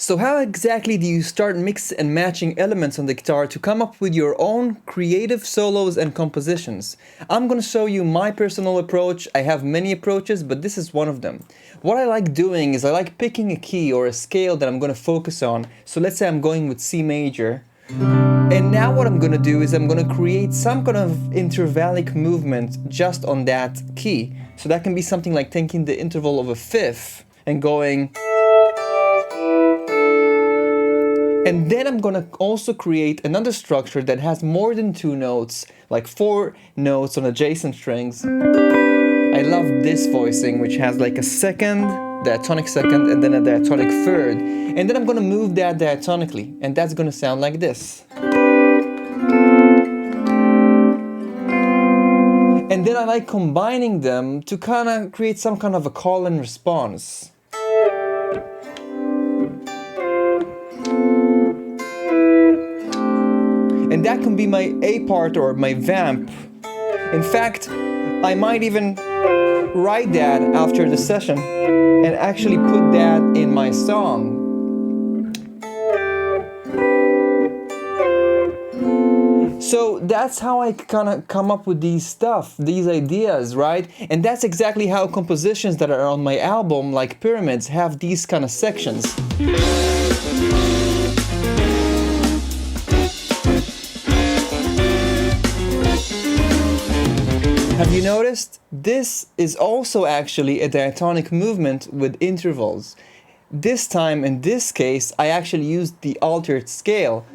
So how exactly do you start mix and matching elements on the guitar to come up with your own creative solos and compositions? I'm going to show you my personal approach. I have many approaches, but this is one of them. What I like doing is I like picking a key or a scale that I'm going to focus on. So let's say I'm going with C major. And now what I'm going to do is I'm going to create some kind of intervallic movement just on that key. So that can be something like taking the interval of a fifth and going... And then I'm gonna also create another structure that has more than 2 notes, like 4 notes on adjacent strings. I love this voicing, which has like a second, diatonic second, and then a diatonic third. And then I'm gonna move that diatonically, and that's gonna sound like this. And then I like combining them to kind of create some kind of a call and response. And that can be my A part or my vamp. In fact, I might even write that after the session and actually put that in my song. So that's how I kind of come up with these ideas, right? And that's exactly how compositions that are on my album, like Pyramids, have these kind of sections. Have you noticed? This is also actually a diatonic movement with intervals. This time, in this case, I actually used the altered scale.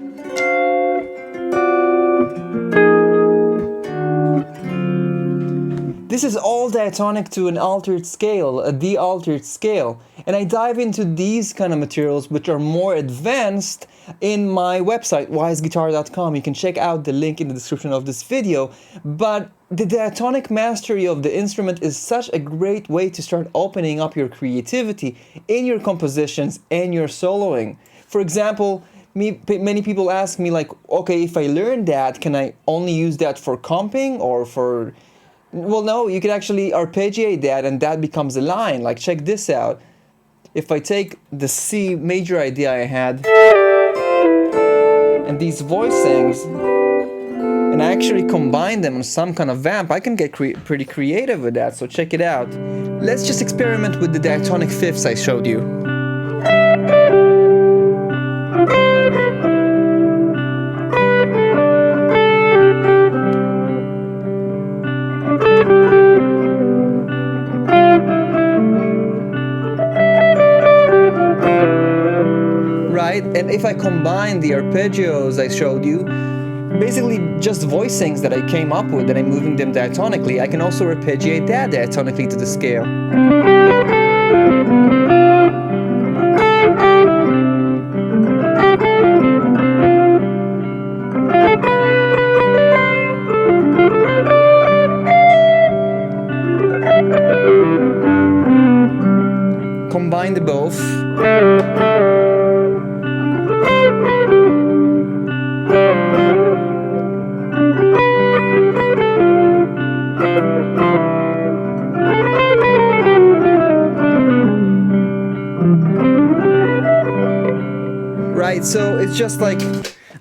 This is all diatonic to an altered scale, a de-altered scale. And I dive into these kind of materials which are more advanced in my website, wiseguitar.com. You can check out the link in the description of this video. But the diatonic mastery of the instrument is such a great way to start opening up your creativity in your compositions and your soloing. For example, many people ask me like, okay, if I learn that, can I only use that for comping or for... Well, no, you can actually arpeggiate that and that becomes a line. Like, check this out. If I take the C major idea I had and these voicings and I actually combine them on some kind of vamp, I can get pretty creative with that, so check it out. Let's just experiment with the diatonic fifths I showed you. Right? And if I combine the arpeggios I showed you, basically just voicings that I came up with and I'm moving them diatonically, I can also arpeggiate that diatonically to the scale. Combine the both. Right, so it's just like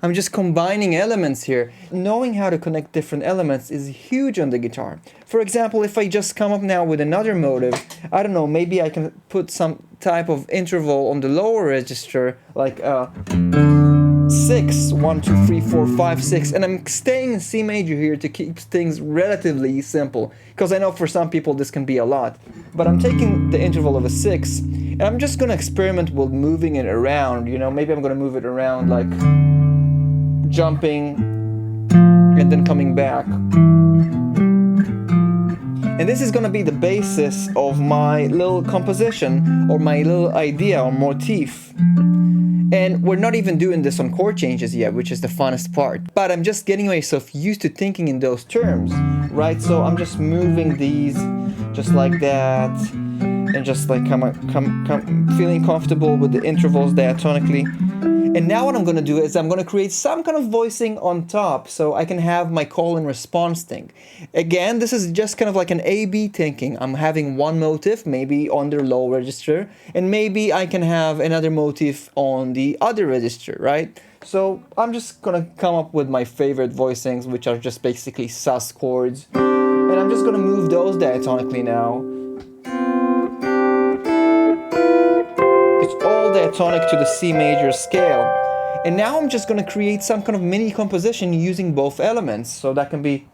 I'm just combining elements here. Knowing how to connect different elements is huge on the guitar. For example, if I just come up now with another motive, I don't know, maybe I can put some type of interval on the lower register, like 6, 1, 2, 3, 4, 5, 6, and I'm staying in C major here to keep things relatively simple, because I know for some people this can be a lot. But I'm taking the interval of a 6, and I'm just gonna experiment with moving it around, you know, maybe I'm gonna move it around like jumping and then coming back. And this is gonna be the basis of my little composition or my little idea or motif. And we're not even doing this on chord changes yet, which is the funnest part. But I'm just getting myself used to thinking in those terms, right? So I'm just moving these just like that, and just like feeling comfortable with the intervals diatonically. And now what I'm going to do is I'm going to create some kind of voicing on top so I can have my call and response thing. Again, this is just kind of like an A-B thinking. I'm having one motif, maybe on the low register, and maybe I can have another motif on the other register, right? So I'm just going to come up with my favorite voicings, which are just basically sus chords. And I'm just going to move those diatonically now. It's all diatonic to the C major scale. And now I'm just going to create some kind of mini composition using both elements. So that can be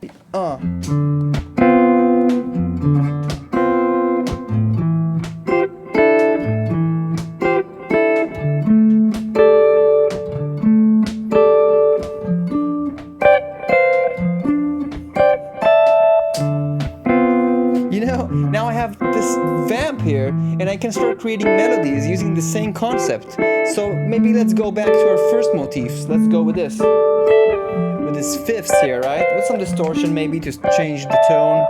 now I have this vamp here, and I can start creating melodies using the same concept. So maybe let's go back to our first motifs. Let's go with this. With this fifths here, right? With some distortion maybe to change the tone.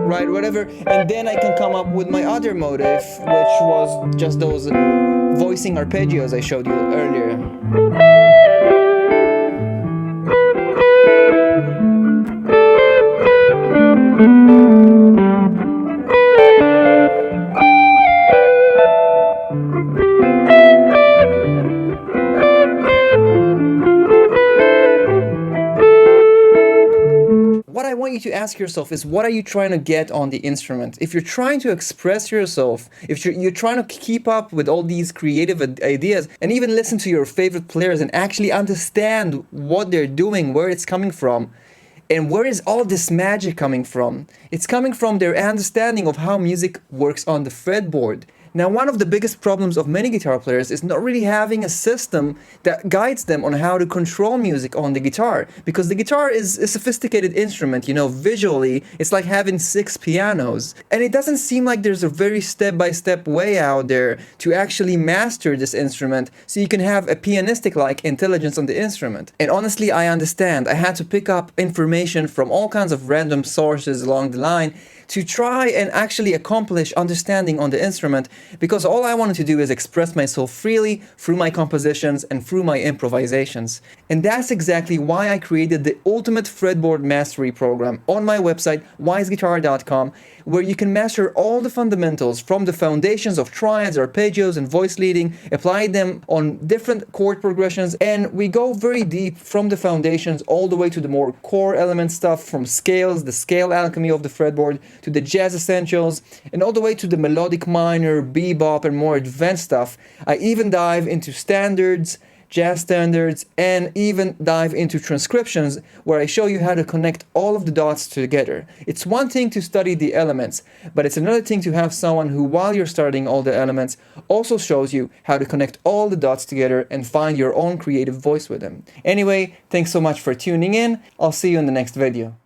Right, whatever, and then I can come up with my other motif, which was just those voicing arpeggios I showed you earlier. What I want you to ask yourself is, what are you trying to get on the instrument? If you're trying to express yourself, if you're trying to keep up with all these creative ideas and even listen to your favorite players and actually understand what they're doing, where it's coming from, and where is all this magic coming from? It's coming from their understanding of how music works on the fretboard. Now, one of the biggest problems of many guitar players is not really having a system that guides them on how to control music on the guitar, because the guitar is a sophisticated instrument, visually, it's like having 6 pianos. And it doesn't seem like there's a very step-by-step way out there to actually master this instrument so you can have a pianistic-like intelligence on the instrument. And honestly, I understand. I had to pick up information from all kinds of random sources along the line to try and actually accomplish understanding on the instrument, because all I wanted to do is express myself freely through my compositions and through my improvisations. And that's exactly why I created the Ultimate Fretboard Mastery Program on my website, wiseguitar.com, where you can master all the fundamentals from the foundations of triads, arpeggios, and voice leading, apply them on different chord progressions, and we go very deep from the foundations all the way to the more core element stuff, from scales, the scale alchemy of the fretboard, to the jazz essentials, and all the way to the melodic minor, bebop, and more advanced stuff. I even dive into standards, jazz standards, and even dive into transcriptions, where I show you how to connect all of the dots together. It's one thing to study the elements, but it's another thing to have someone who, while you're studying all the elements, also shows you how to connect all the dots together and find your own creative voice with them. Anyway, thanks so much for tuning in. I'll see you in the next video.